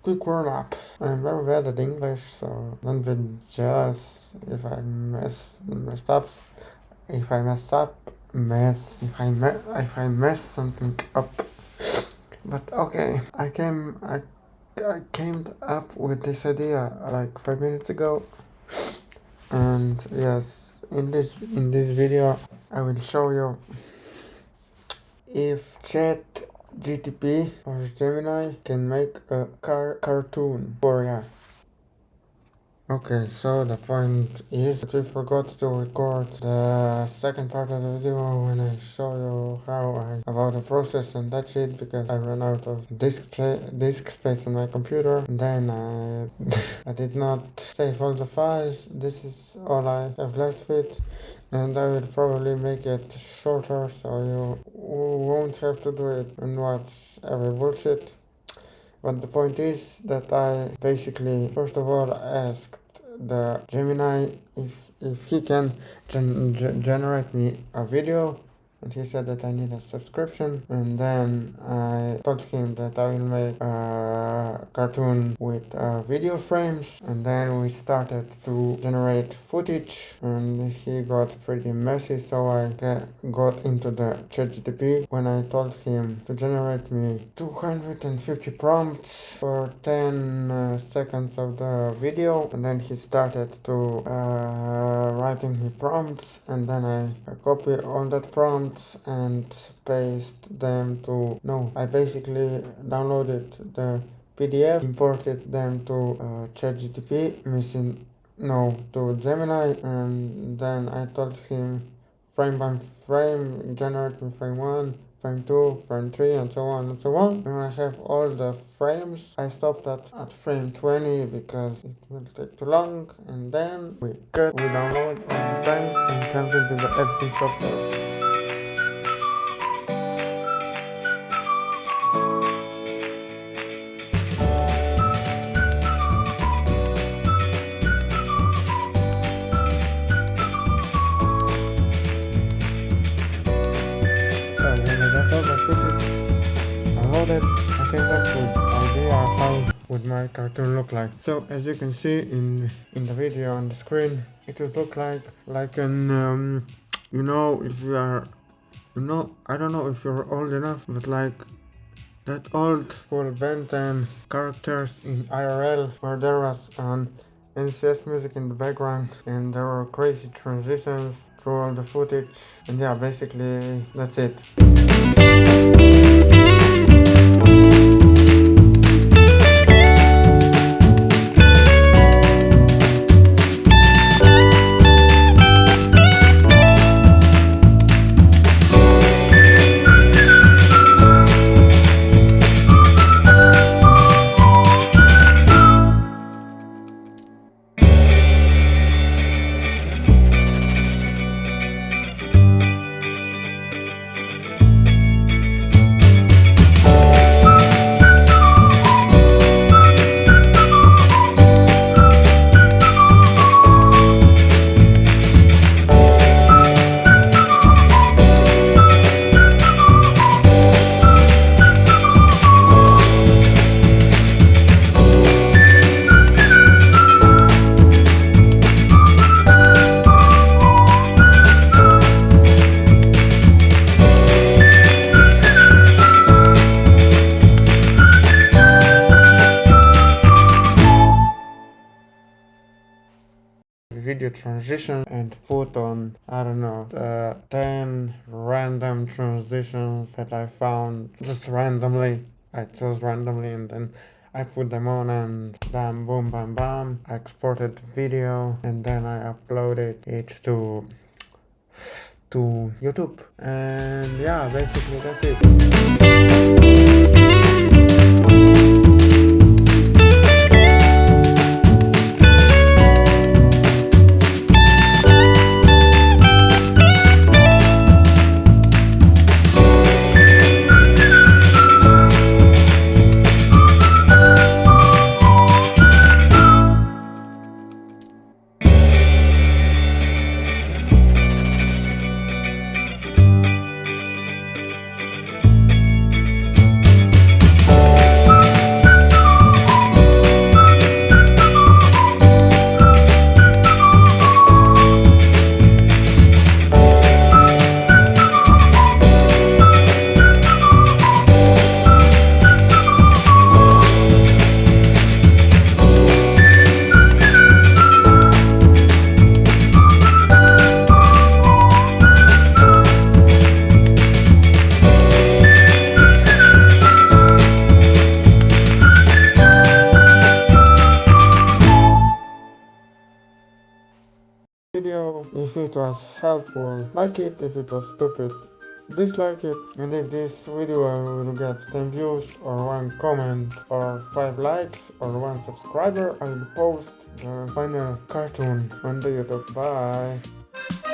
quick warm up. I'm very bad at English, so don't be jealous if I messed up. If I mess something up. But okay, I came up with this idea like 5 minutes ago, and yes, in this video I will show you if Chat GTP or Gemini can make a cartoon for ya. Okay, so the point is that we forgot to record the second part of the video when I show you about the process and that shit, because I ran out of disk space on my computer, and then I did not save all the files. This is all I have left with, and I will probably make it shorter so you won't have to do it and watch every bullshit. But the point is that I basically, first of all, asked the Gemini if he can generate me a video, and he said that I need a subscription, and then I told him that I will make a cartoon with video frames, and then we started to generate footage, and he got pretty messy, so I got into the ChatGPT when I told him to generate me 250 prompts for 10 seconds of the video, and then he started to writing me prompts, and then I copy all that prompts and paste them to I basically downloaded the PDF, imported them to ChatGPT, to Gemini, and then I told him frame by frame, generate me frame 1, frame 2, frame 3, and so on and so on. When I have all the frames, I stopped at frame 20 because it will take too long, and then we download all the frames and comes into the editing software. I came up with idea how would my cartoon look like. So as you can see in the video on the screen, it would look like an if you are I don't know if you're old enough, but like that old school Ben 10 characters in IRL where there was an NCS music in the background and there were crazy transitions through all the footage, and yeah, basically that's it. Video transition and put on, I don't know, 10 random transitions that I found just randomly. I chose randomly and then I put them on, and bam, boom, bam, bam. I exported the video and then I uploaded it to YouTube, and yeah, basically that's it. video if it was helpful, like it if it was stupid, dislike it, and if this video will get 10 views or 1 comment or 5 likes or 1 subscriber, I will post the final cartoon on the YouTube. Bye!